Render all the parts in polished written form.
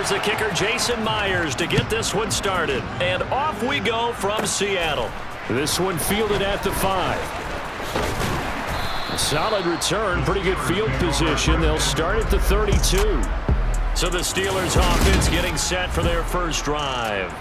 Here's the kicker, Jason Myers, to get this one started. And off we go from Seattle. This one fielded at the 5. A solid return, pretty good field position. They'll start at the 32. So the Steelers offense getting set for their first drive.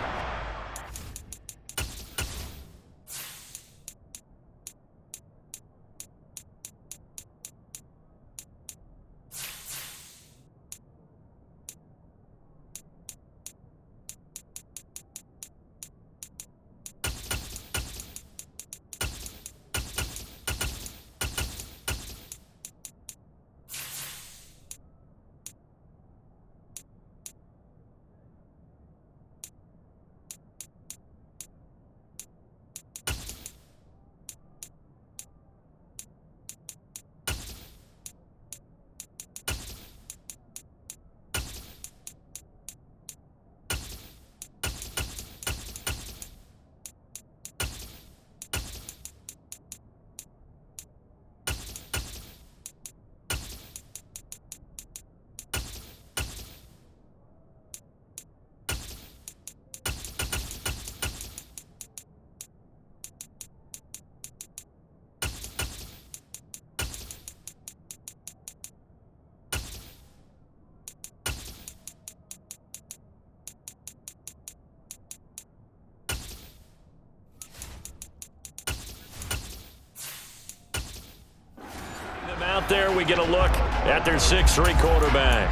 Out there, we get a look at their 6'3" quarterback.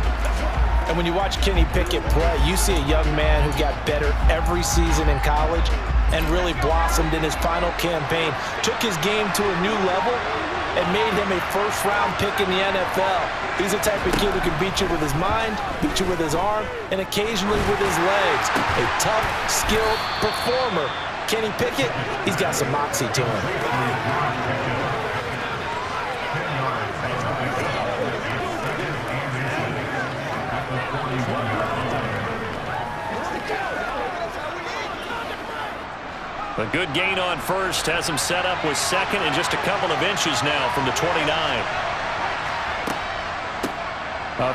And when you watch Kenny Pickett play, you see a young man who got better every season in college and really blossomed in his final campaign, took his game to a new level, and made him a first-round pick in the NFL. He's the type of kid who can beat you with his mind, beat you with his arm, and occasionally with his legs. A tough, skilled performer. Kenny Pickett, he's got some moxie to him. A good gain on first has him set up with second and just a couple of inches now from the 29.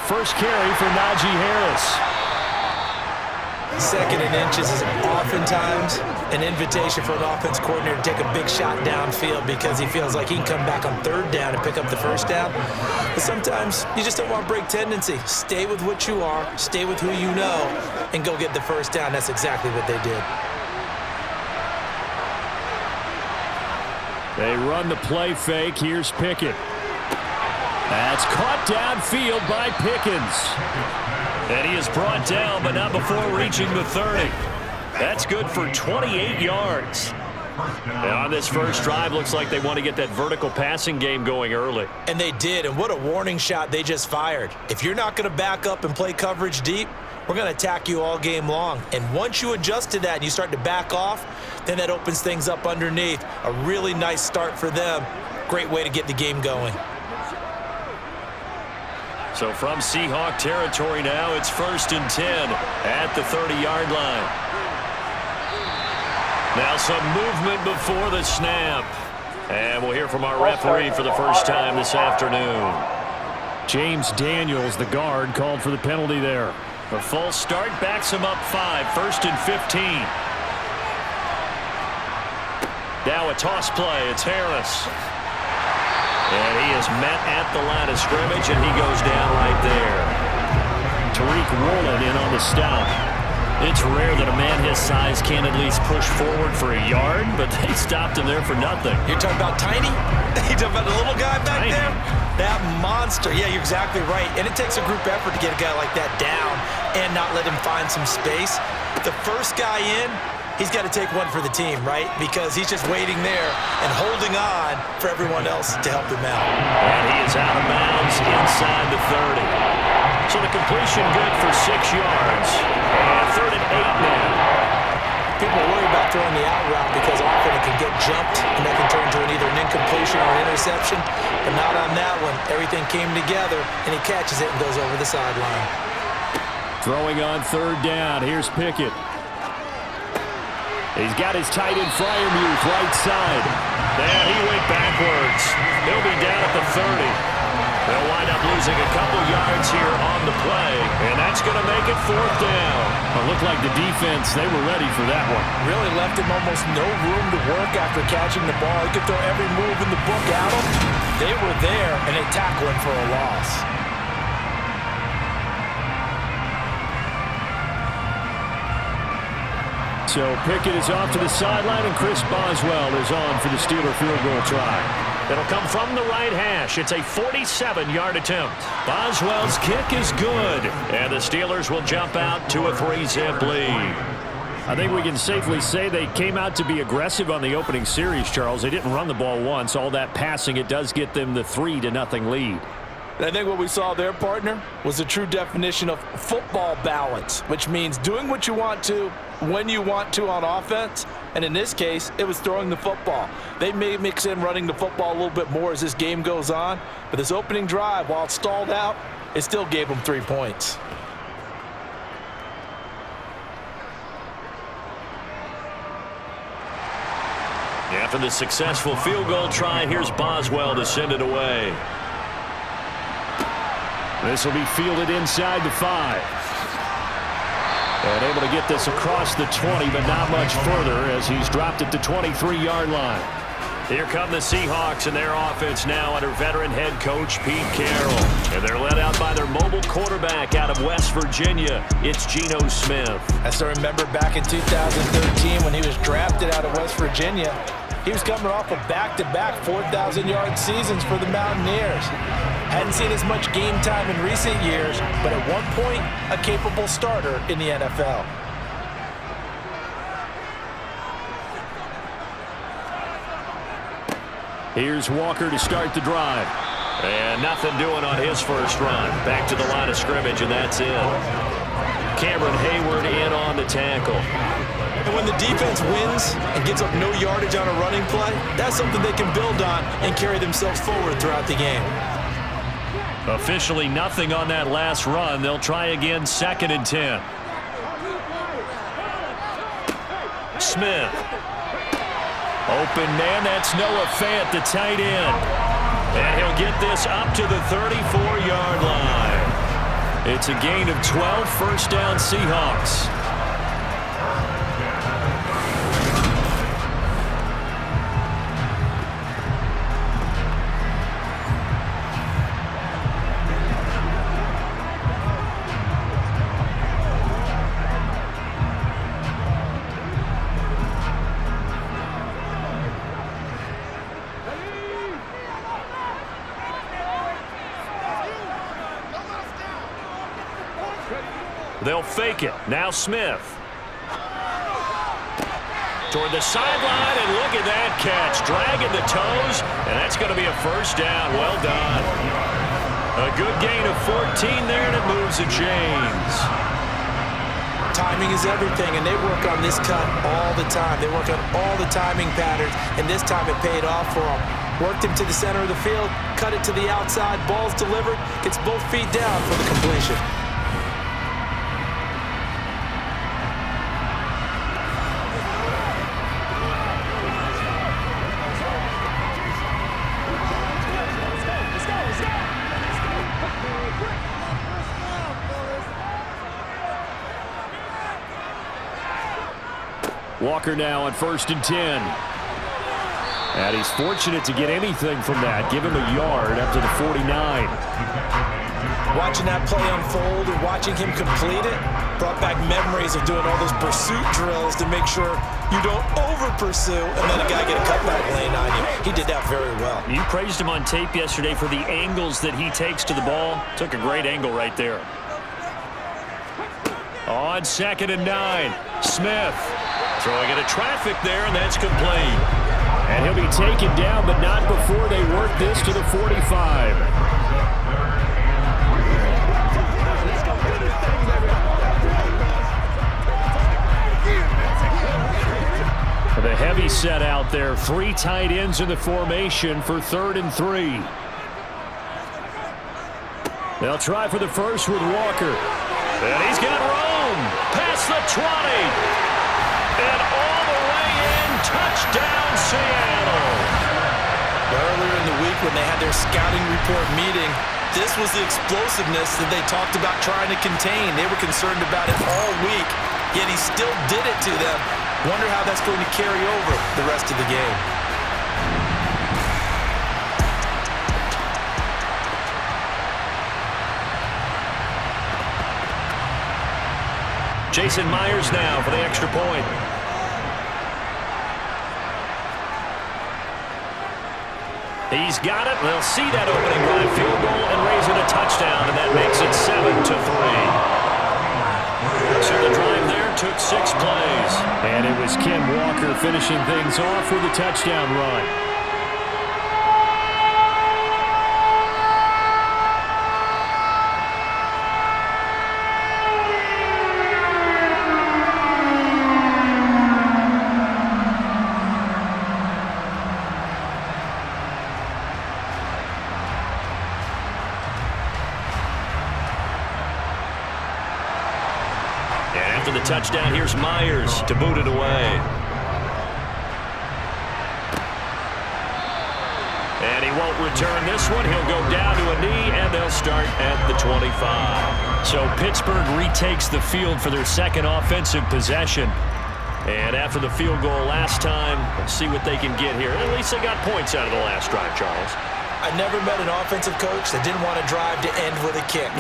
First carry for Najee Harris. Second and inches is oftentimes an invitation for an offense coordinator to take a big shot downfield because he feels like he can come back on third down and pick up the first down. But sometimes you just don't want to break tendency. Stay with what you are, stay with who you know, and go get the first down. That's exactly what they did. They run the play fake. Here's Pickett. That's caught downfield by Pickens. And he is brought down, but not before reaching the 30. That's good for 28 yards. And on this first drive, looks like they want to get that vertical passing game going early. And they did, and what a warning shot they just fired. If you're not going to back up and play coverage deep, we're going to attack you all game long. And once you adjust to that and you start to back off, then that opens things up underneath. A really nice start for them. Great way to get the game going. So from Seahawk territory now, it's 1st and 10 at the 30-yard line. Now some movement before the snap. And we'll hear from our referee for the first time this afternoon. James Daniels, the guard, called for the penalty there. A false start backs him up 5, 1st and 15. Now a toss play. It's Harris. And he is met at the line of scrimmage, and he goes down right there. Tariq Woolen in on the stop. It's rare that a man his size can at least push forward for a yard, but they stopped him there for nothing. You're talking about tiny? You're talking about the little guy back there? That monster. Yeah, you're exactly right. And it takes a group effort to get a guy like that down and not let him find some space. The first guy in, he's got to take one for the team, right? Because he's just waiting there and holding on for everyone else to help him out. And he is out of bounds inside the 30. So the completion good for 6 yards. And 3rd and 8 now. People worry about throwing the out route because often it can get jumped and that can turn into either an incompletion or an interception. But not on that one. Everything came together and he catches it and goes over the sideline. Throwing on 3rd down. Here's Pickett. He's got his tight end Freiermuth right side. And he went backwards. He'll be down at the 30. They'll wind up losing a couple yards here on the play, and that's going to make it 4th down. It looked like the defense, they were ready for that one. Really left him almost no room to work after catching the ball. He could throw every move in the book at him. They were there, and they tackled him for a loss. So Pickett is off to the sideline, and Chris Boswell is on for the Steeler field goal try. It'll come from the right hash. It's a 47-yard attempt. Boswell's kick is good, and the Steelers will jump out to a 3-zip lead. I think we can safely say they came out to be aggressive on the opening series, Charles. They didn't run the ball once. All that passing, it does get them the 3-0 lead. And I think what we saw there, partner, was a true definition of football balance, which means doing what you want to, when you want to on offense. And in this case, it was throwing the football. They may mix in running the football a little bit more as this game goes on. But this opening drive, while it stalled out, it still gave them 3 points. After the successful field goal try, here's Boswell to send it away. This will be fielded inside the 5. And able to get this across the 20, but not much further as he's dropped it to 23-yard line. Here come the Seahawks and their offense now under veteran head coach Pete Carroll. And they're led out by their mobile quarterback out of West Virginia. It's Geno Smith. I still remember back in 2013 when he was drafted out of West Virginia. He was coming off of back-to-back 4,000-yard seasons for the Mountaineers. Hadn't seen as much game time in recent years, but at one point, a capable starter in the NFL. Here's Walker to start the drive. And nothing doing on his first run. Back to the line of scrimmage, and that's it. Cameron Hayward in on the tackle. And when the defense wins and gives up no yardage on a running play, that's something they can build on and carry themselves forward throughout the game. Officially nothing on that last run. They'll try again, 2nd and 10. Smith. Open man, that's Noah Fant, the tight end. And he'll get this up to the 34-yard line. It's a gain of 12, 1st down Seahawks. They'll fake it. Now Smith. Toward the sideline, and look at that catch. Dragging the toes, and that's going to be a 1st down. Well done. A good gain of 14 there, and it moves the chains. Timing is everything, and they work on this cut all the time. They work on all the timing patterns, and this time it paid off for them. Worked him to the center of the field, cut it to the outside, ball's delivered, gets both feet down for the completion. Walker now on 1st and 10. And he's fortunate to get anything from that. Give him a yard up to the 49. Watching that play unfold and watching him complete it brought back memories of doing all those pursuit drills to make sure you don't over-pursue and let a guy get a cutback lane on you. He did that very well. You praised him on tape yesterday for the angles that he takes to the ball. Took a great angle right there. On 2nd and 9, Smith. Throwing into traffic there, and that's complete. And he'll be taken down, but not before they work this to the 45. The heavy set out there. 3 tight ends in the formation for 3rd and 3. They'll try for the first with Walker. And he's got room. Past the 20. And all the way in, touchdown Seattle. Earlier in the week when they had their scouting report meeting, This was the explosiveness that they talked about trying to contain. They were concerned about it all week, yet he still did it to them. Wonder how that's going to carry over the rest of the game. Jason Myers now for the extra point. He's got it. They'll see that opening drive field goal and raise it a touchdown, and that makes it 7-3. So the drive there took 6 plays. And it was Ken Walker finishing things off with a touchdown run. After the touchdown, here's Myers to boot it away. And he won't return this one. He'll go down to a knee, and they'll start at the 25. So Pittsburgh retakes the field for their second offensive possession. And after the field goal last time, let's see what they can get here. At least they got points out of the last drive, Charles. I never met an offensive coach that didn't want to drive to end with a kick.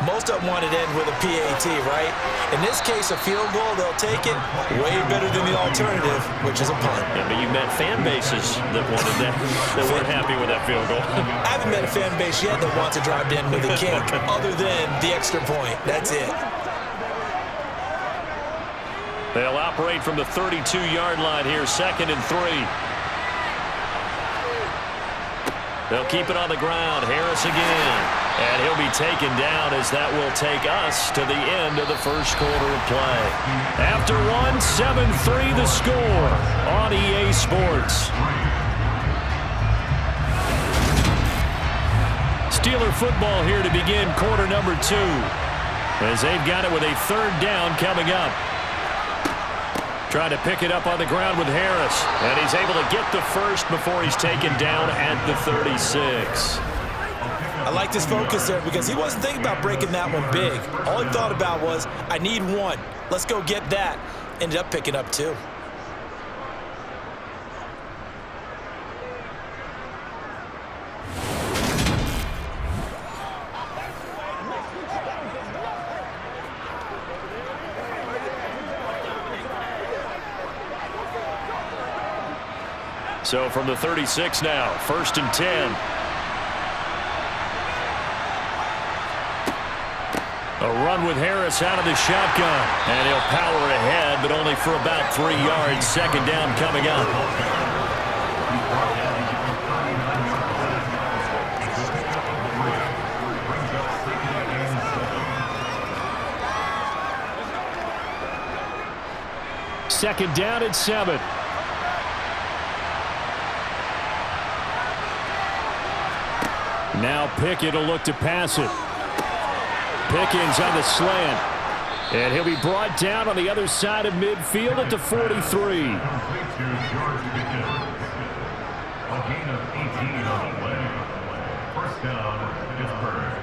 Most of them wanted to end with a PAT, right? In this case, a field goal, they'll take it. Way better than the alternative, which is a punt. Yeah, but you met fan bases that wanted that weren't happy with that field goal. I haven't met a fan base yet that wants to drive to end with a kick, other than the extra point. That's it. They'll operate from the 32-yard line here, 2nd and 3. They'll keep it on the ground. Harris again. And he'll be taken down as that will take us to the end of the first quarter of play. After one, 7-3 the score on EA Sports. Steeler football here to begin quarter number 2. As they've got it with a 3rd down coming up. Trying to pick it up on the ground with Harris. And he's able to get the first before he's taken down at the 36. I liked his focus there because he wasn't thinking about breaking that one big. All he thought about was, I need one. Let's go get that. Ended up picking up 2. So from the 36 now, 1st and 10. A run with Harris out of the shotgun. And he'll power ahead, but only for about 3 yards. 2nd down coming up. Second down at 7. Now Pickett will look to pass it. Pickens on the slant. And he'll be brought down on the other side of midfield at the 43. A gain of 18 on the play. 1st down, Pittsburgh.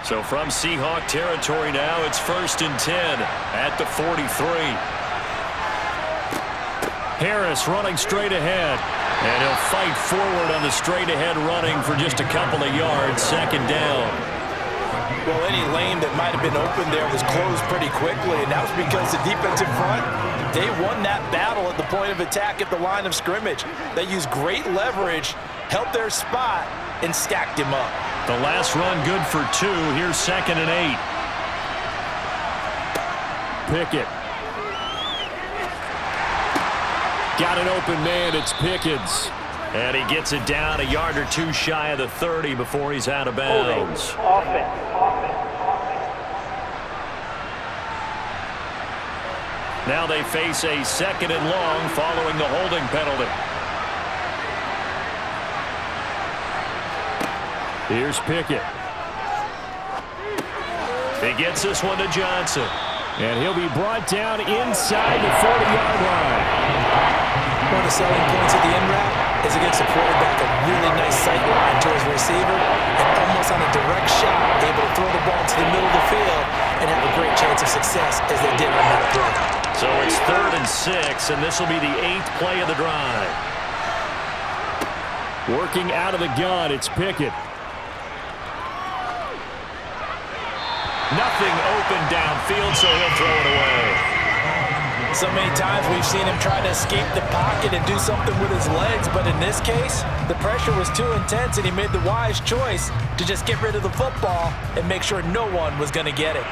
So from Seahawk territory now, it's 1st and 10 at the 43. Harris running straight ahead. And he'll fight forward on the straight ahead running for just a couple of yards. 2nd down. Well, any lane that might have been open there was closed pretty quickly, and that was because the defensive front, they won that battle at the point of attack at the line of scrimmage. They used great leverage, held their spot, and stacked him up. The last run good for 2. Here's 2nd and 8. Pickett. Got an open man. It's Pickens. And he gets it down a yard or 2 shy of the 30 before he's out of bounds. Now they face a 2nd and long following the holding penalty. Here's Pickett. He gets this one to Johnson. And he'll be brought down inside the 40-yard line. One of the selling points of the end route is it gives the quarterback a really nice sight line to his receiver and almost on a direct shot able to throw the ball to the middle of the field and have a great chance of success as they did on that play. So it's 3rd and 6, and this will be the 8th play of the drive. Working out of the gun, it's Pickett. Nothing open downfield, so he'll throw it away. So many times we've seen him try to escape the pocket and do something with his legs, but in this case, the pressure was too intense and he made the wise choice to just get rid of the football and make sure no one was going to get it.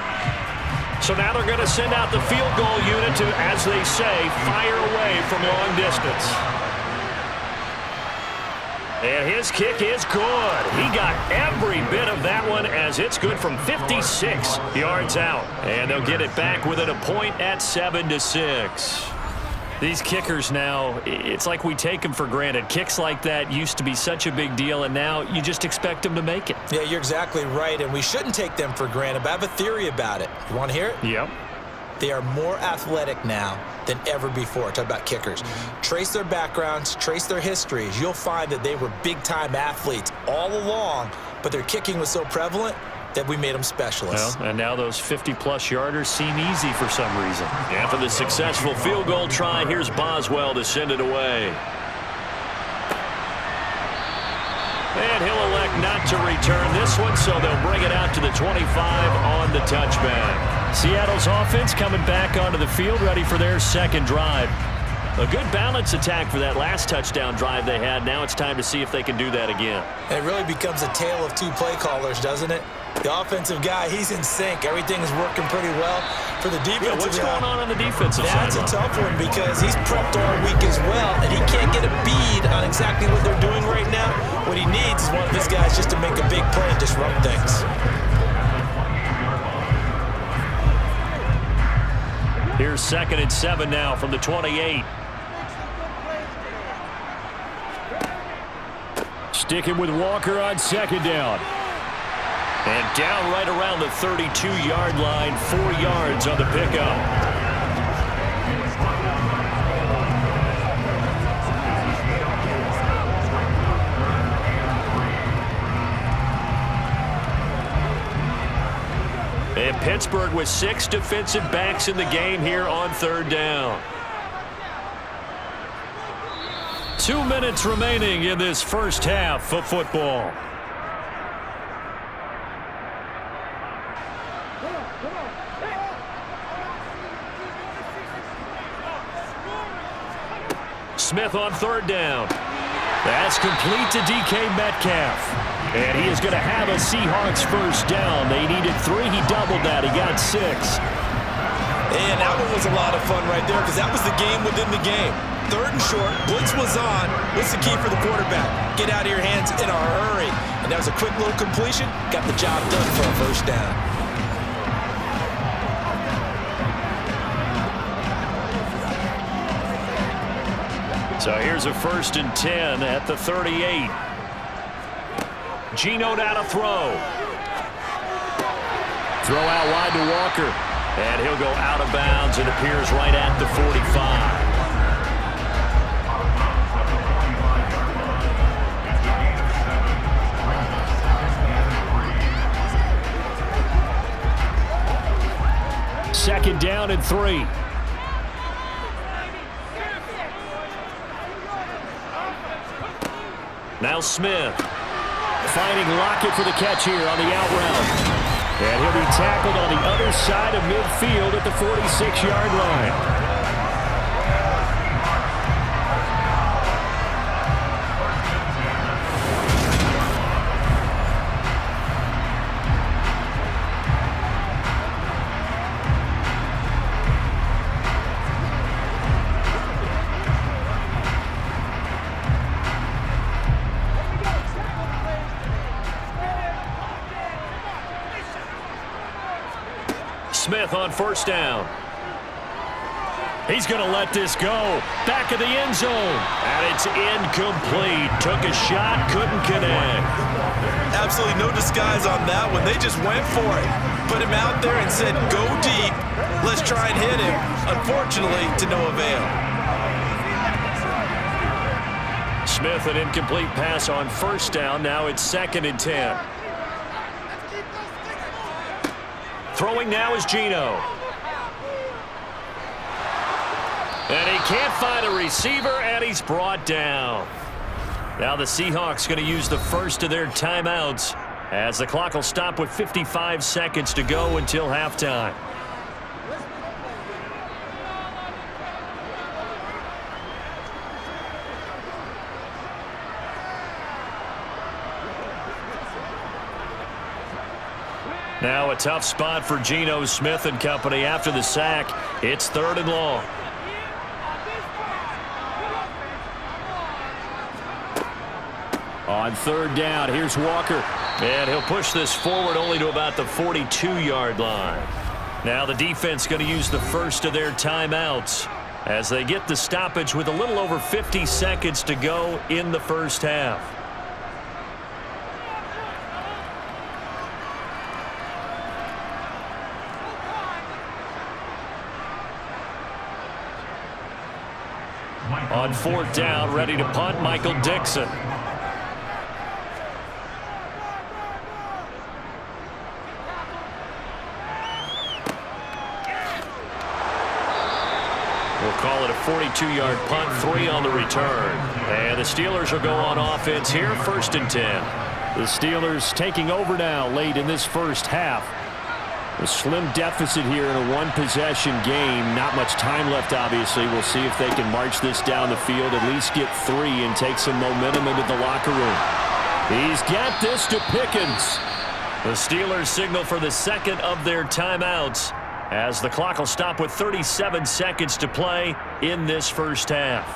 So now they're going to send out the field goal unit to, as they say, fire away from long distance. And his kick is good. He got every bit of that one as it's good from 56 yards out. And they'll get it back within a point at 7-6. These kickers now, it's like we take them for granted. Kicks like that used to be such a big deal, and now you just expect them to make it. Yeah, you're exactly right, and we shouldn't take them for granted, but I have a theory about it. You want to hear it? Yep. They are more athletic now than ever before. Talk about kickers. Trace their backgrounds, trace their histories. You'll find that they were big-time athletes all along, but their kicking was so prevalent that we made them specialists. Well, and now those 50-plus yarders seem easy for some reason. After the successful field goal try, here's Boswell to send it away. And he'll elect not to return this one, so they'll bring it out to the 25 on the touchback. Seattle's offense coming back onto the field, ready for their 2nd drive. A good balance attack for that last touchdown drive they had. Now it's time to see if they can do that again. It really becomes a tale of two play callers, doesn't it? The offensive guy, he's in sync. Everything's working pretty well. For the defensive what's guy, going on the defensive side? That's a tough one because he's prepped all week as well, and he can't get a bead on exactly what they're doing right now. What he needs is one of his guys just to make a big play and disrupt things. Here's 2nd and 7 now from the 28. Sticking with Walker on 2nd down. And down right around the 32-yard line, 4 yards on the pickup. And Pittsburgh with 6 defensive backs in the game here on 3rd down. 2 minutes remaining in this first half of football. Smith on 3rd down. That's complete to DK Metcalf. And he is going to have a Seahawks first down. They needed 3. He doubled that. He got 6. And that one was a lot of fun right there because that was the game within the game. 3rd and short. Blitz was on. What's the key for the quarterback? Get out of your hands in a hurry. And that was a quick little completion. Got the job done for a first down. So here's a 1st and 10 at the 38. Geno down to throw. Throw out wide to Walker. And he'll go out of bounds. It appears right at the 45. Second down and 3. Now Smith. Finding Lockett for the catch here on the out route. And he'll be tackled on the other side of midfield at the 46-yard line. Smith on 1st down. He's going to let this go. Back of the end zone. And it's incomplete. Took a shot, couldn't connect. Absolutely no disguise on that one. They just went for it. Put him out there and said, go deep. Let's try and hit him. Unfortunately, to no avail. Smith, an incomplete pass on first down. Now it's 2nd and 10. Throwing now is Geno. And he can't find a receiver, and he's brought down. Now the Seahawks going to use the first of their timeouts as the clock will stop with 55 seconds to go until halftime. Now a tough spot for Geno Smith and company after the sack. It's 3rd and long. On 3rd down, here's Walker. And he'll push this forward only to about the 42-yard line. Now the defense going to use the first of their timeouts as they get the stoppage with a little over 50 seconds to go in the first half. On 4th down, ready to punt, Michael Dixon. We'll call it a 42-yard punt, 3 on the return. And the Steelers will go on offense here, 1st and 10. The Steelers taking over now late in this first half. A slim deficit here in a one-possession game. Not much time left, obviously. We'll see if they can march this down the field, at least get 3 and take some momentum into the locker room. He's got this to Pickens. The Steelers signal for the 2nd of their timeouts as the clock will stop with 37 seconds to play in this first half.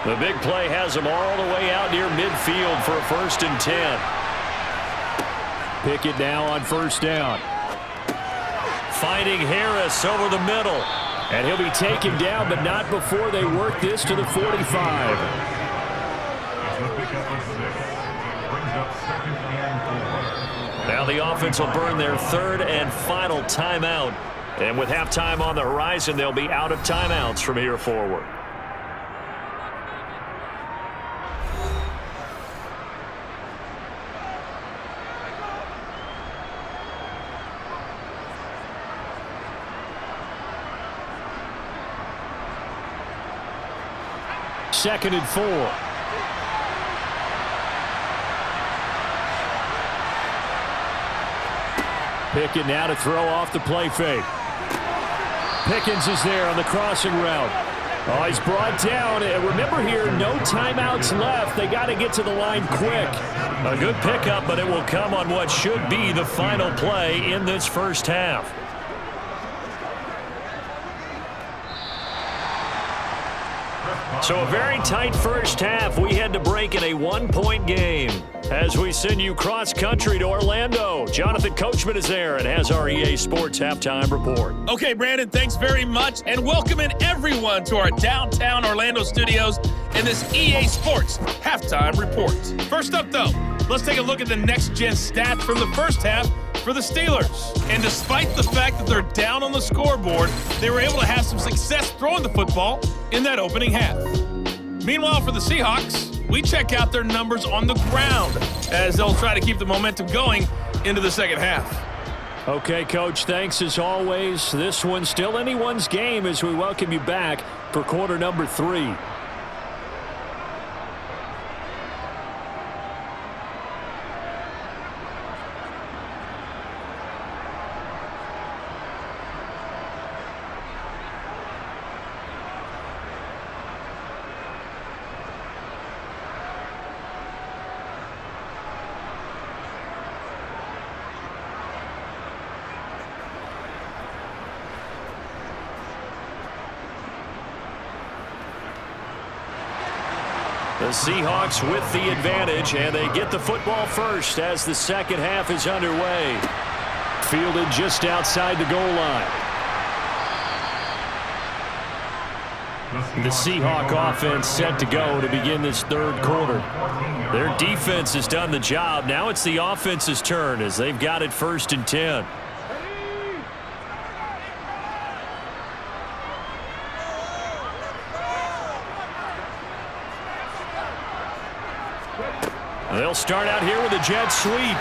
The big play has them all the way out near midfield for a 1st and 10. Pickett now on 1st down. Finding Harris over the middle. And he'll be taken down, but not before they work this to the 45. Now the offense will burn their 3rd and final timeout. And with halftime on the horizon, they'll be out of timeouts from here forward. Second and 4. Pickett now to throw off the play fake. Pickens is there on the crossing route. Oh, he's brought down. And remember here, no timeouts left. They got to get to the line quick. A good pickup, but it will come on what should be the final play in this first half. So a very tight first half. We had to break in a 1-point game as we send you cross-country to Orlando. Jonathan Coachman is there and has our EA Sports Halftime Report. Okay, Brandon, thanks very much, and welcoming everyone to our downtown Orlando studios in this EA Sports Halftime Report. First up, though, let's take a look at the next-gen stats from the first half for the Steelers. And despite the fact that they're down on the scoreboard, they were able to have some success throwing the football in that opening half. Meanwhile, for the Seahawks, we check out their numbers on the ground as they'll try to keep the momentum going into the second half. Okay, Coach, thanks as always. This one's still anyone's game as we welcome you back for quarter number 3. The Seahawks with the advantage, and they get the football first as the second half is underway. Fielded just outside the goal line. The Seahawk offense set to go to begin this third quarter. Their defense has done the job. Now it's the offense's turn as they've got it 1st and 10. They'll start out here with a jet sweep.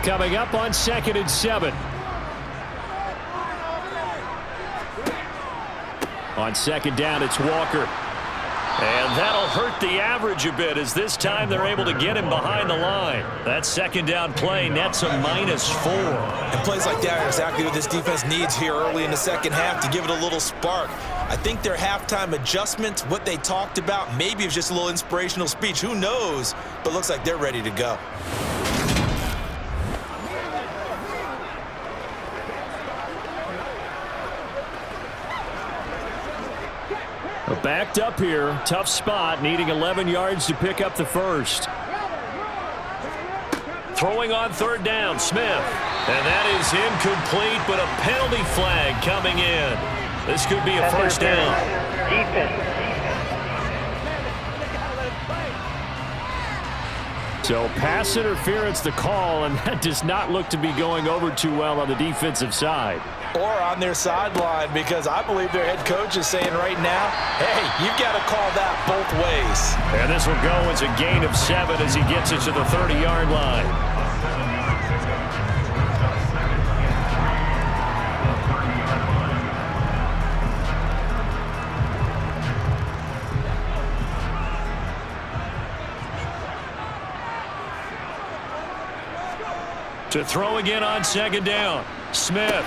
Coming up on 2nd and 7. On 2nd down, it's Walker. And that'll hurt the average a bit as this time they're able to get him behind the line. That 2nd down play nets a -4. And plays like that are exactly what this defense needs here early in the second half to give it a little spark. I think their halftime adjustments, what they talked about, maybe it was just a little inspirational speech. Who knows? But looks like they're ready to go. Backed up here. Tough spot. Needing 11 yards to pick up the first. Throwing on 3rd down, Smith. And that is incomplete, but a penalty flag coming in. This could be a first down. So pass interference the call, and that does not look to be going over too well on the defensive side. Or on their sideline, because I believe their head coach is saying right now, hey, you've got to call that both ways. And this will go as a gain of 7 as he gets it to the 30-yard line. To throw again on 2nd down. Smith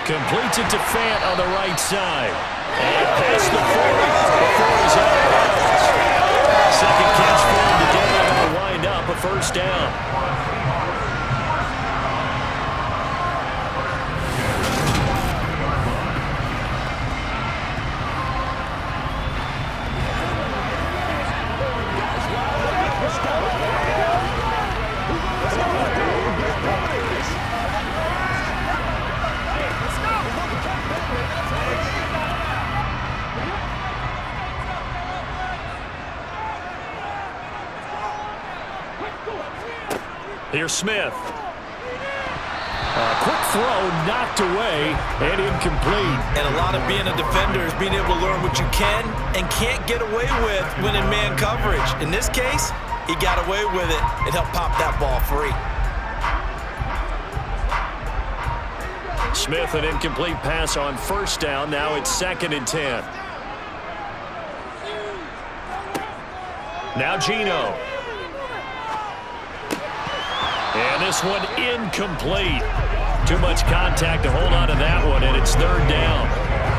completes it to Fant on the right side. And past the 40 before he's out of bounds. Second catch for him today, and will wind up a first down. Here's Smith. Quick throw, knocked away, and incomplete. And a lot of being a defender is being able to learn what you can and can't get away with when in man coverage. In this case, he got away with it and helped pop that ball free. Smith, an incomplete pass on 1st down. Now it's 2nd and 10. Now Geno. And this one incomplete. Too much contact to hold on to that one, and it's 3rd down.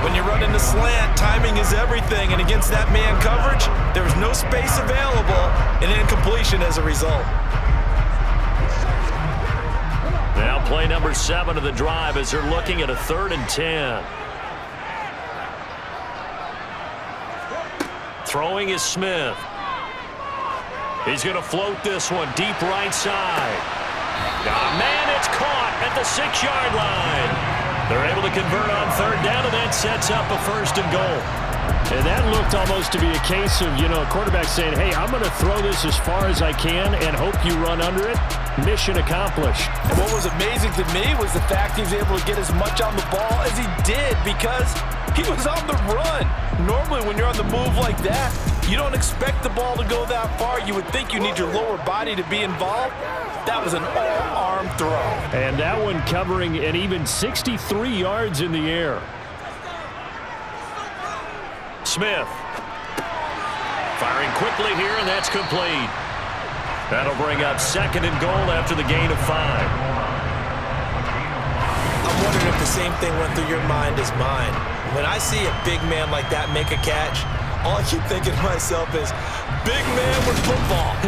When you're running the slant, timing is everything, and against that man coverage, there's no space available, and incompletion as a result. Now play number 7 of the drive as they're looking at a 3rd and 10. Throwing is Smith. He's going to float this one deep right side. Oh, man, it's caught at the 6-yard line. They're able to convert on 3rd down, and that sets up a 1st and goal. And that looked almost to be a case of, a quarterback saying, hey, I'm going to throw this as far as I can and hope you run under it. Mission accomplished. And what was amazing to me was the fact he was able to get as much on the ball as he did because he was on the run. Normally, when you're on the move like that, you don't expect the ball to go that far. You would think you need your lower body to be involved. That was an all-arm throw. And that one covering an even 63 yards in the air. Smith. Firing quickly here, and that's complete. That'll bring up 2nd and goal after the gain of 5. I'm wondering if the same thing went through your mind as mine. When I see a big man like that make a catch, All I keep thinking to myself is, big man with football.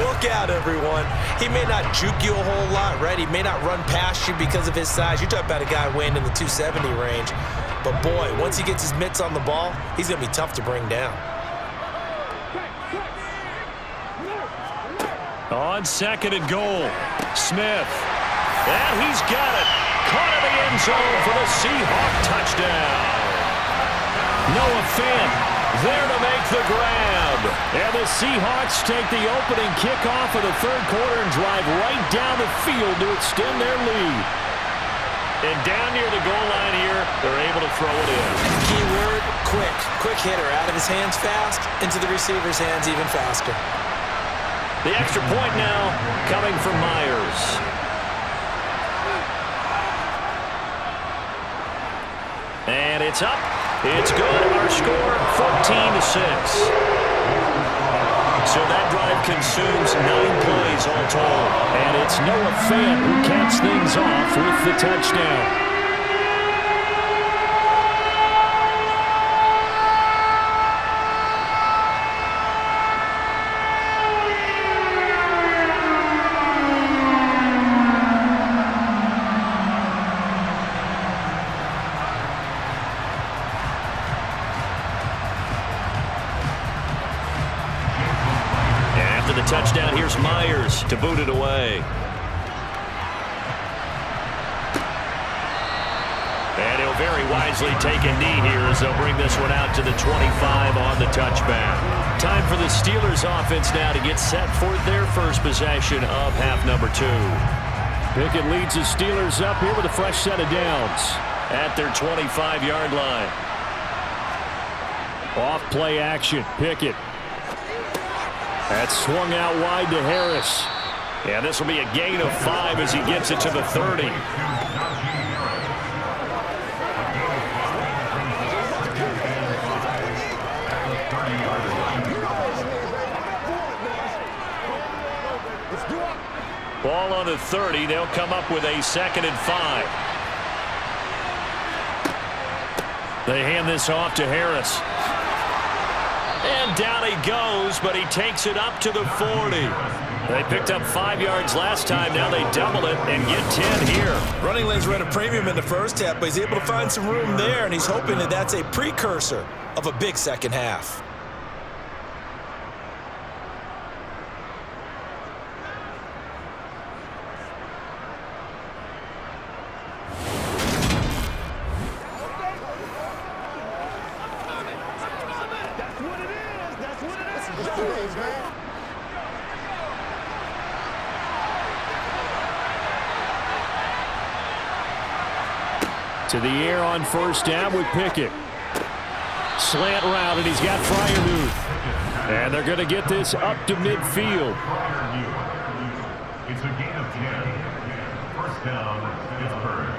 Look out, everyone. He may not juke you a whole lot, right? He may not run past you because of his size. You're talking about a guy weighing in the 270 range. But, boy, once he gets his mitts on the ball, he's going to be tough to bring down. On 2nd and goal, Smith. And he's got it. Caught in the end zone for the Seahawks touchdown. Noah Fant there to make the grab. And the Seahawks take the opening kickoff of the third quarter and drive right down the field to extend their lead. And down near the goal line here, they're able to throw it in. Key word, quick. Quick hitter, out of his hands fast, into the receiver's hands even faster. The extra point now coming from Myers. And it's up. It's good. Our score, 14-6. So that drive consumes 9 plays all told. And it's Noah Fant who caps things off with the touchdown. Touchdown, here's Myers to boot it away. And he'll very wisely take a knee here as they'll bring this one out to the 25 on the touchback. Time for the Steelers offense now to get set for their first possession of half number 2. Pickett leads the Steelers up here with a fresh set of downs. At their 25-yard line. Off play action, Pickett. That's swung out wide to Harris. Yeah, this will be a gain of 5 as he gets it to the 30. Ball on the 30. They'll come up with a 2nd and 5. They hand this off to Harris. And down he goes, but he takes it up to the 40. They picked up 5 yards last time. Now they double it and get 10 here. Running lanes were at a premium in the first half, but he's able to find some room there, and he's hoping that that's a precursor of a big second half. To the air on first down with Pickett. Slant route, and he's got Freiermuth. And they're going to get this up to midfield. It's a gain of 10. First down, Pittsburgh.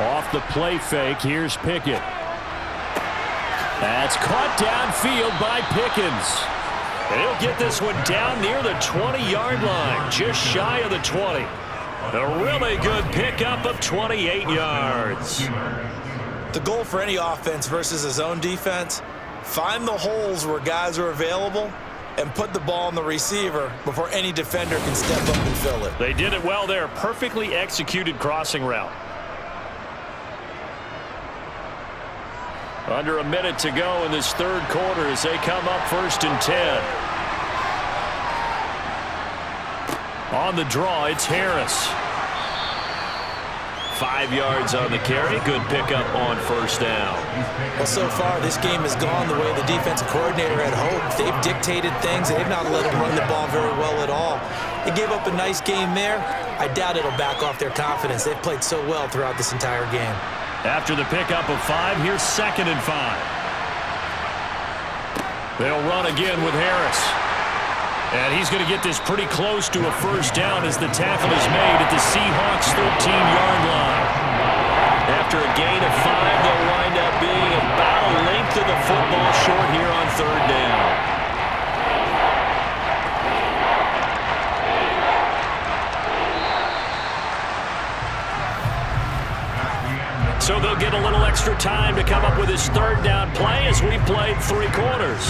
Off the play fake, here's Pickett. That's caught downfield by Pickens. And he'll get this one down near the 20-yard line, just shy of the 20. A really good pickup of 28 yards. The goal for any offense versus his own defense, find the holes where guys are available and put the ball on the receiver before any defender can step up and fill it. They did it well there. Perfectly executed crossing route. Under a minute to go in this third quarter as they come up 1st and 10. On the draw, it's Harris. 5 yards on the carry. Good pickup on first down. Well, so far, this game has gone the way the defensive coordinator had hoped. They've dictated things. They've not let him run the ball very well at all. They gave up a nice game there. I doubt it'll back off their confidence. They've played so well throughout this entire game. After the pickup of 5, here's 2nd and 5. They'll run again with Harris. And he's going to get this pretty close to a first down as the tackle is made at the Seahawks 13-yard line. After a gain of 5, they'll wind up being about a length of the football short here on third down. So they'll get a little extra time to come up with his third down play as we played 3 quarters.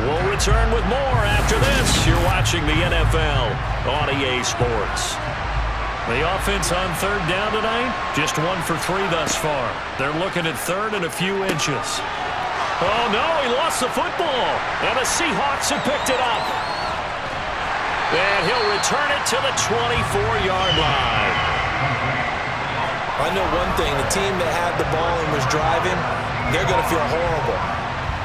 We'll return with more after this. You're watching the NFL on EA Sports. The offense on third down tonight, just 1 for 3 thus far. They're looking at third and a few inches. Oh, no, he lost the football. And the Seahawks have picked it up. And he'll return it to the 24-yard line. I know one thing, the team that had the ball and was driving, they're going to feel horrible.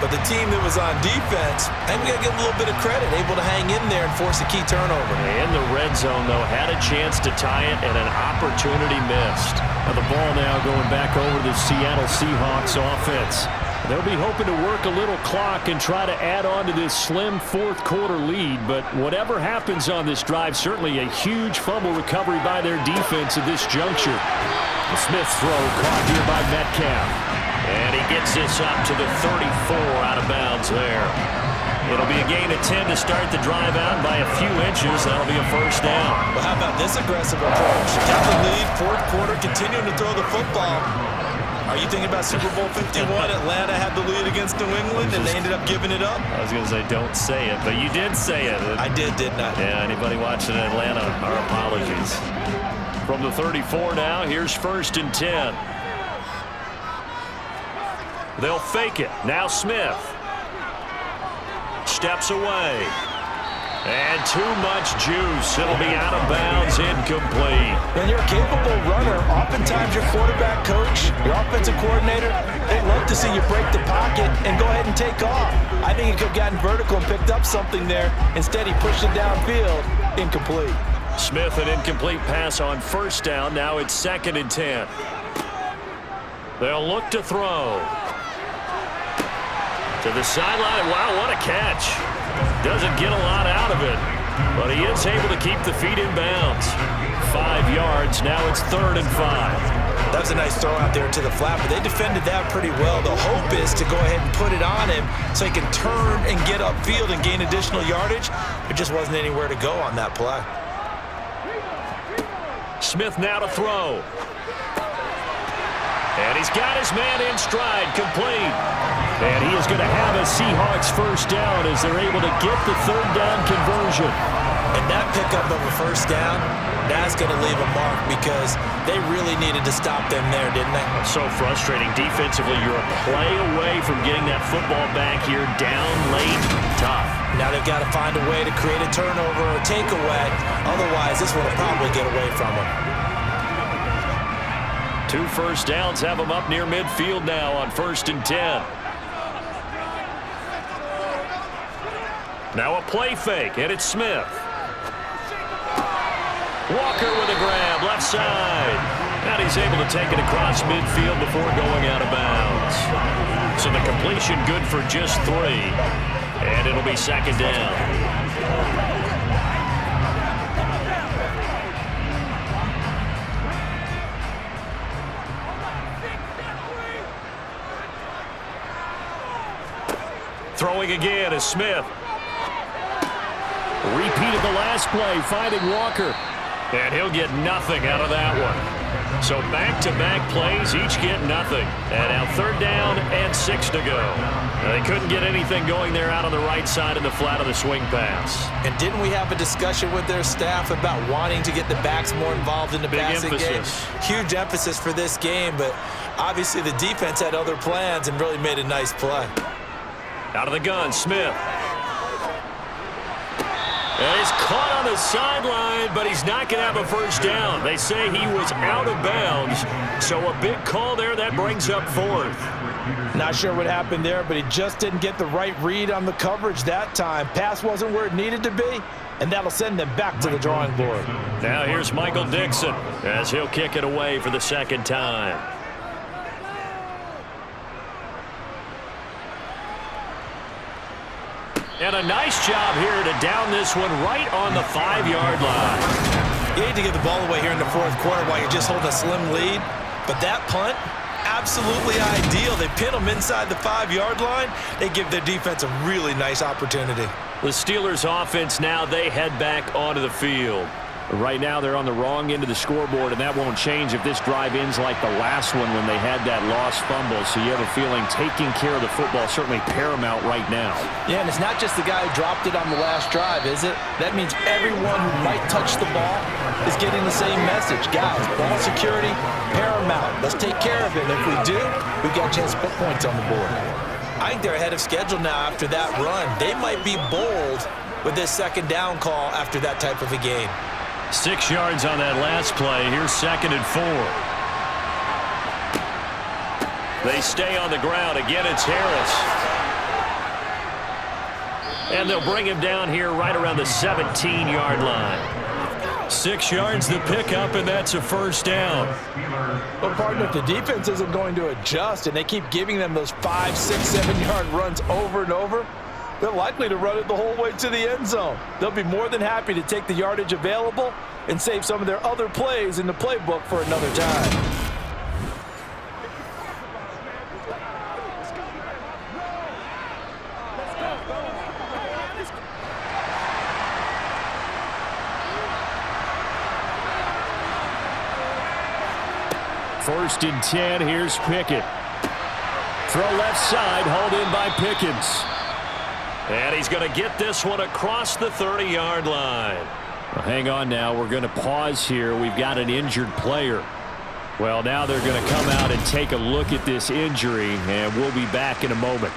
But the team that was on defense, I think we got to give them a little bit of credit, able to hang in there and force a key turnover. In the red zone, though, had a chance to tie it and an opportunity missed. Now the ball now going back over to the Seattle Seahawks offense. They'll be hoping to work a little clock and try to add on to this slim fourth-quarter lead. But whatever happens on this drive, certainly a huge fumble recovery by their defense at this juncture. The Smith throw caught here by Metcalf. And he gets this up to the 34 out of bounds there. It'll be a gain of 10 to start the drive out by a few inches. That'll be a first down. Well, how about this aggressive approach? Got the lead, fourth quarter, continuing to throw the football. Are you thinking about Super Bowl 51? Atlanta had the lead against New England, and they ended up giving it up? I was going to say don't say it, but you did say it. I did, didn't I? Yeah, anybody watching Atlanta, our apologies. From the 34 now, here's 1st and 10. They'll fake it. Now Smith. Steps away. And too much juice. It'll be out of bounds, incomplete. When you're a capable runner, oftentimes your quarterback coach, your offensive coordinator, they love to see you break the pocket and go ahead and take off. I think he could have gotten vertical and picked up something there. Instead, he pushed it downfield. Incomplete. Smith, an incomplete pass on first down. Now it's 2nd and 10. They'll look to throw. To the sideline. Wow, what a catch. Doesn't get a lot out of it, but he is able to keep the feet in bounds. 5 yards. Now it's 3rd and 5. That was a nice throw out there to the flat, but they defended that pretty well. The hope is to go ahead and put it on him so he can turn and get upfield and gain additional yardage. There just wasn't anywhere to go on that play. Smith now to throw. And he's got his man in stride, complete. And he is going to have a Seahawks first down as they're able to get the third down conversion. And that pickup of a first down, that's going to leave a mark because they really needed to stop them there, didn't they? So frustrating. Defensively, you're a play away from getting that football back here down late. Tough. Now they've got to find a way to create a turnover or a takeaway. Otherwise, this one will probably get away from them. 2 first downs have them up near midfield now on 1st and 10. Now a play fake, and it's Smith. Walker with a grab, left side. And he's able to take it across midfield before going out of bounds. So the completion good for just 3. And it'll be 2nd down. Throwing again is Smith. Repeated the last play, finding Walker. And he'll get nothing out of that one. So back-to-back plays, each get nothing. And now 3rd down and 6 to go. Now, they couldn't get anything going there out on the right side of the flat of the swing pass. And didn't we have a discussion with their staff about wanting to get the backs more involved in the passing game? Huge emphasis for this game, but obviously the defense had other plans and really made a nice play. Out of the gun, Smith. And he's caught on the sideline, but he's not going to have a first down. They say he was out of bounds, so a big call there. That brings up 4th. Not sure what happened there, but he just didn't get the right read on the coverage that time. Pass wasn't where it needed to be, and that'll send them back to the drawing board. Now here's Michael Dixon as he'll kick it away for the 2nd time. And a nice job here to down this one right on the 5-yard line. You hate to give the ball away here in the fourth quarter while you're just holding a slim lead, but that punt, absolutely ideal. They pin them inside the 5-yard line. They give their defense a really nice opportunity. The Steelers offense now, they head back onto the field. Right now they're on the wrong end of the scoreboard, and that won't change if this drive ends like the last one when they had that lost fumble. So you have a feeling taking care of the football is certainly paramount right now. Yeah, and it's not just the guy who dropped it on the last drive, is it? That means everyone who might touch the ball is getting the same message. Guys, ball security, paramount. Let's take care of it. And if we do, we've got a chance to put points on the board. I think they're ahead of schedule now after that run. They might be bold with this second down call after that type of a game. 6 yards on that last play. Here's 2nd and 4. They stay on the ground. Again, it's Harris. And they'll bring him down here right around the 17-yard line. 6 yards the pickup, and that's a first down. But, partner, if the defense isn't going to adjust and they keep giving them those 5, 6, 7-yard runs over and over, they're likely to run it the whole way to the end zone. They'll be more than happy to take the yardage available and save some of their other plays in the playbook for another time. First and 10, here's Pickett. Throw left side, hauled in by Pickens. And he's going to get this one across the 30-yard line. Well, hang on now. We're going to pause here. We've got an injured player. Well, now they're going to come out and take a look at this injury, and we'll be back in a moment.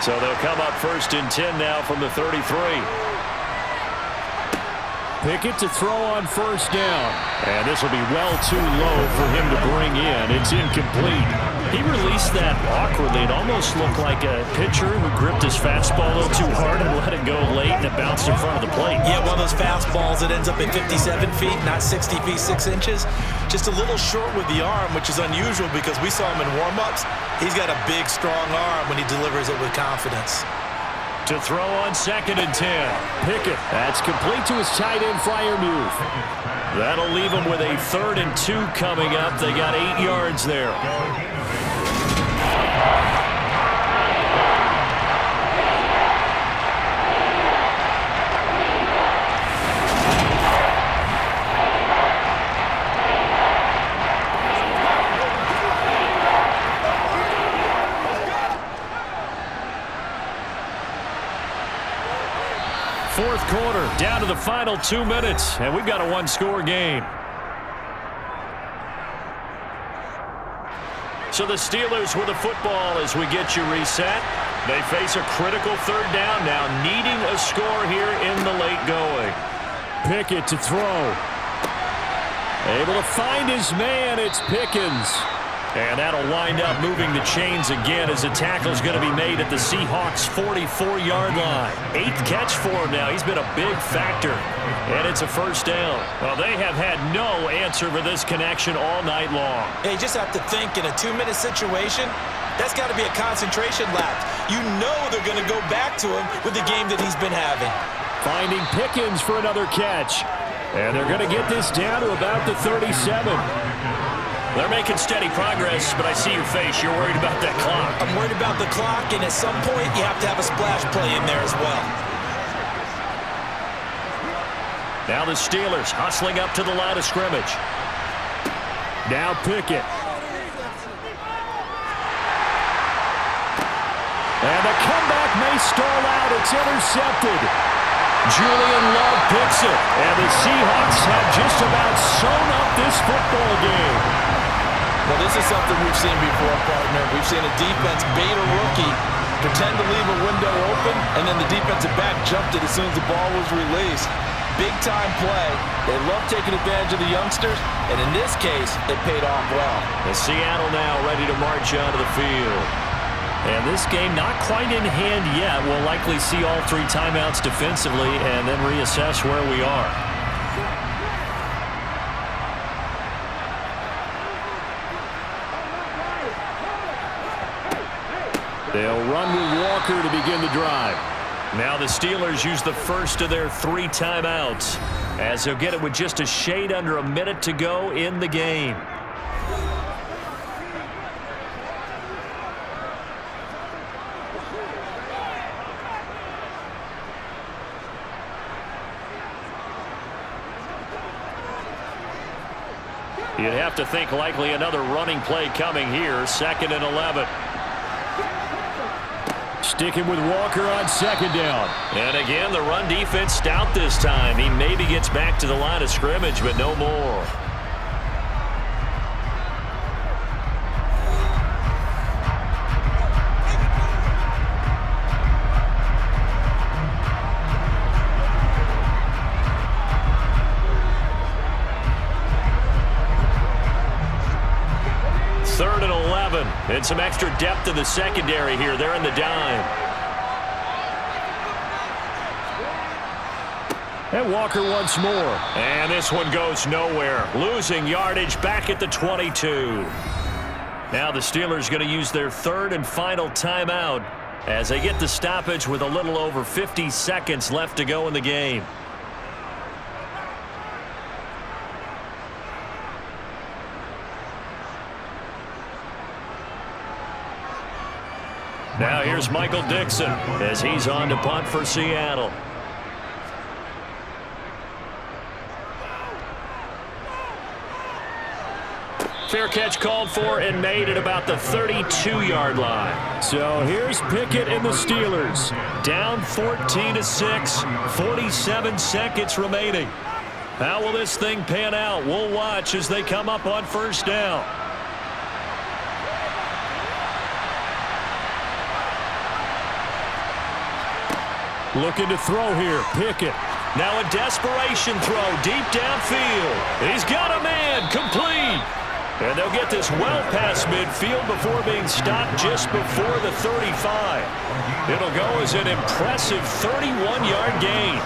So they'll come up 1st and 10 now from the 33. Pickett to throw on first down. And this will be well too low for him to bring in. It's incomplete. He released that awkwardly. It almost looked like a pitcher who gripped his fastball a little too hard and let it go late, and it bounced in front of the plate. Yeah, one of those fastballs that ends up at 57 feet, not 60 feet, 6 inches. Just a little short with the arm, which is unusual because we saw him in warm-ups. He's got a big, strong arm when he delivers it with confidence. To throw on 2nd and 10. Pickett. That's complete to his tight end flyer move. That'll leave him with a 3rd and 2 coming up. They got 8 yards there. Fourth quarter, down to the final 2 minutes, and we've got a one-score game. So the Steelers with the football as we get you reset. They face a critical 3rd down now, needing a score here in the late going. Pickett to throw. Able to find his man. It's Pickens. And that'll wind up moving the chains again as the tackle's going to be made at the Seahawks' 44-yard line. 8th catch for him now. He's been a big factor. And it's a first down. Well, they have had no answer for this connection all night long. Hey, you just have to think in a 2-minute situation, that's got to be a concentration lapse. You know they're going to go back to him with the game that he's been having. Finding Pickens for another catch. And they're going to get this down to about the 37. They're making steady progress, but I see your face. You're worried about that clock. I'm worried about the clock, and at some point, you have to have a splash play in there as well. Now the Steelers hustling up to the line of scrimmage. Now Pickett. And the comeback may stall out. It's intercepted. Julian Love picks it. And the Seahawks have just about sewn up this football game. Well, this is something we've seen before, partner. We've seen a defense bait a rookie, pretend to leave a window open, and then the defensive back jumped it as soon as the ball was released. big-time play. They love taking advantage of the youngsters, and in this case, it paid off well. And Seattle now ready to march onto the field. And this game not quite in hand yet. We'll likely see all 3 timeouts defensively and then reassess where we are. They'll run with Walker to begin the drive. Now the Steelers use the first of their 3 timeouts, as they'll get it with just a shade under a minute to go in the game. You'd have to think likely another running play coming here, 2nd and 11. Sticking with Walker on 2nd down. And again, the run defense stout this time. He maybe gets back to the line of scrimmage, but no more. And some extra depth in the secondary here. They're in the dime. And Walker once more. And this one goes nowhere. Losing yardage back at the 22. Now the Steelers going to use their 3rd and final timeout as they get the stoppage with a little over 50 seconds left to go in the game. Now here's Michael Dixon as he's on to punt for Seattle. Fair catch called for and made at about the 32-yard line. So here's Pickett and the Steelers. Down 14-6, 47 seconds remaining. How will this thing pan out? We'll watch as they come up on 1st down. Looking to throw here, Pickett. Now a desperation throw deep downfield. He's got a man, complete. And they'll get this well past midfield before being stopped just before the 35. It'll go as an impressive 31-yard gain.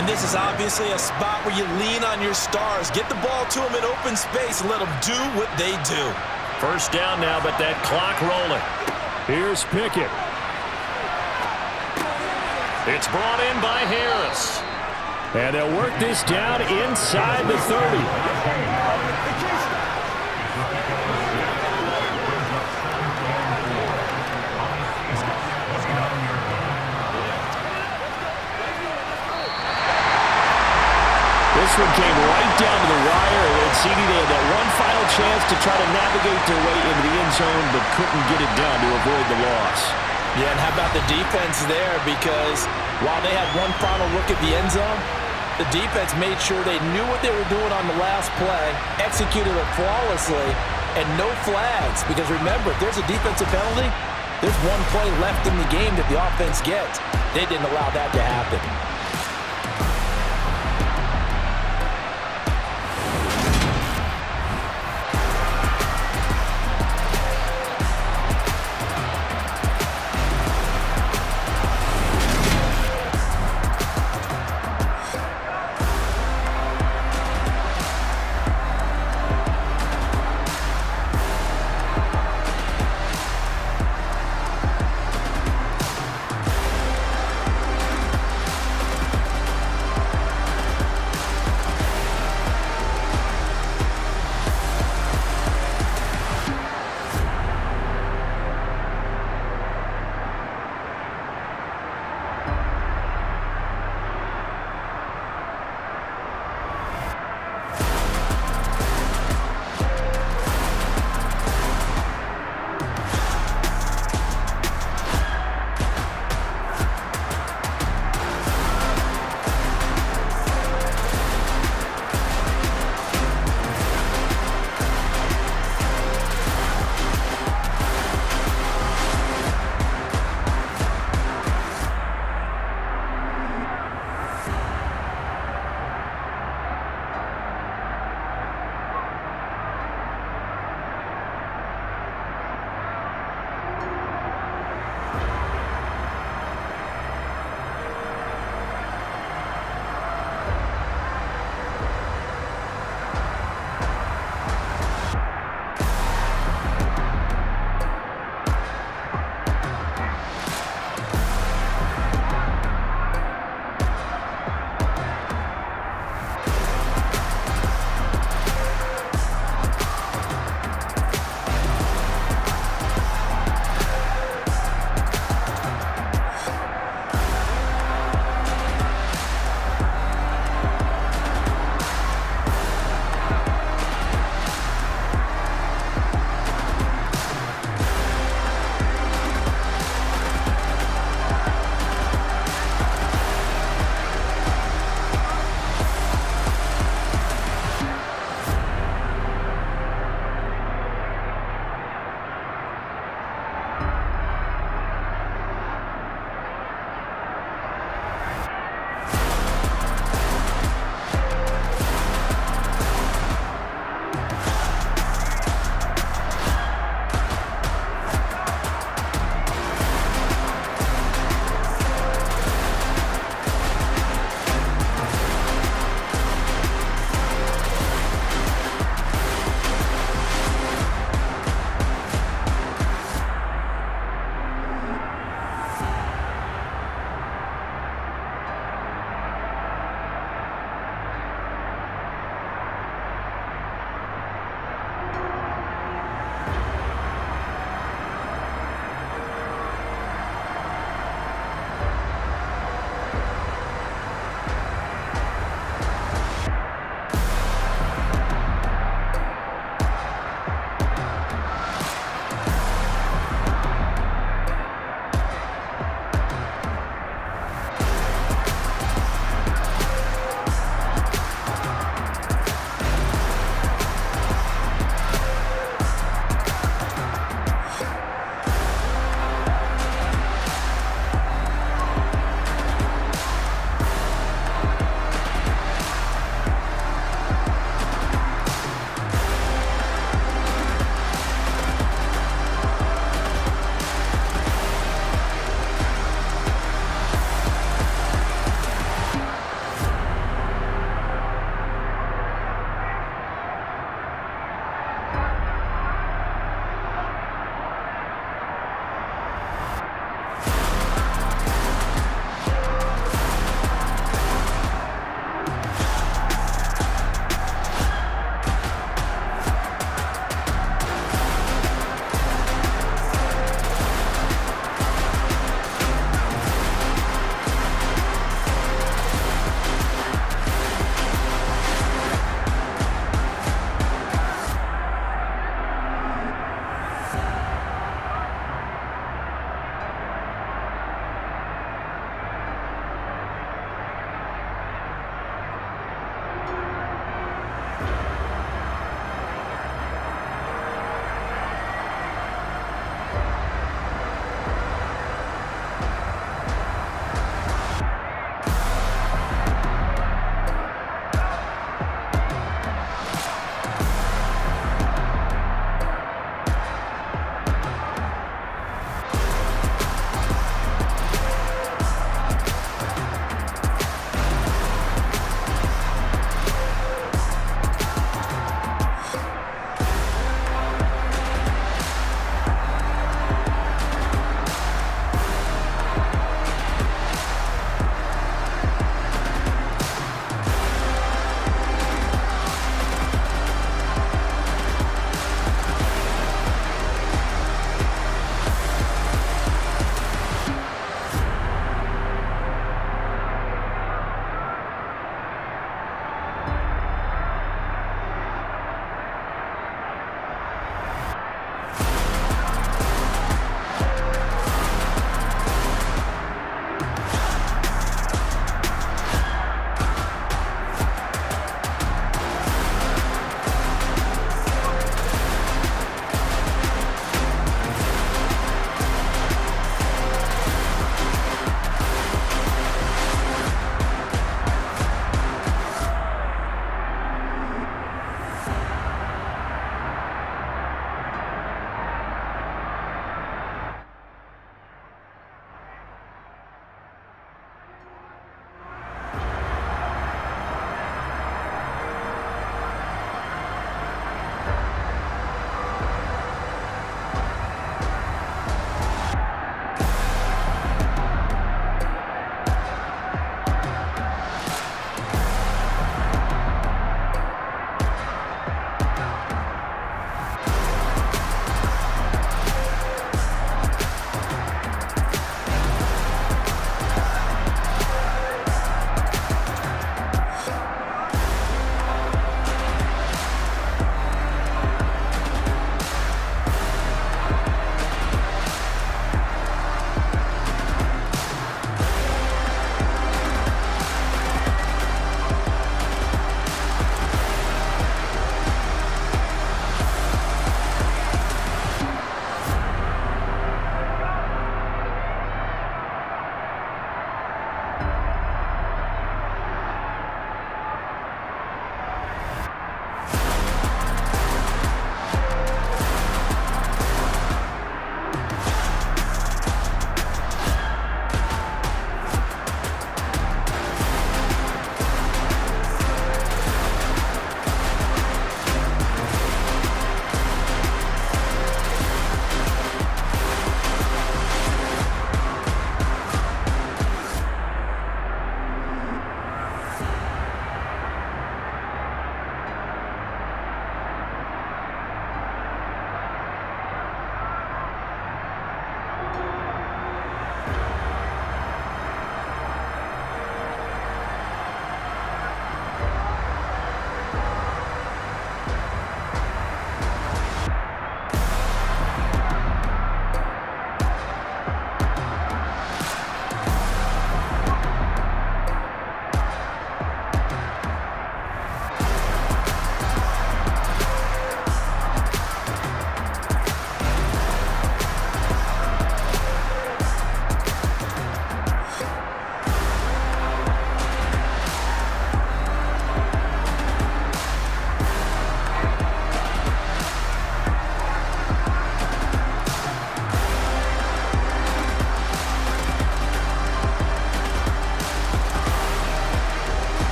And this is obviously a spot where you lean on your stars. Get the ball to them in open space and let them do what they do. 1st down now, but that clock rolling. Here's Pickett. It's brought in by Harris. And they'll work this down inside the 30. This one came right down to the wire, and CD, they had that one final chance to try to navigate their way into the end zone, but couldn't get it done to avoid the loss. Yeah, and how about the defense there? Because while they had one final look at the end zone, the defense made sure they knew what they were doing on the last play, executed it flawlessly, and no flags. Because remember, if there's a defensive penalty, there's one play left in the game that the offense gets. They didn't allow that to happen.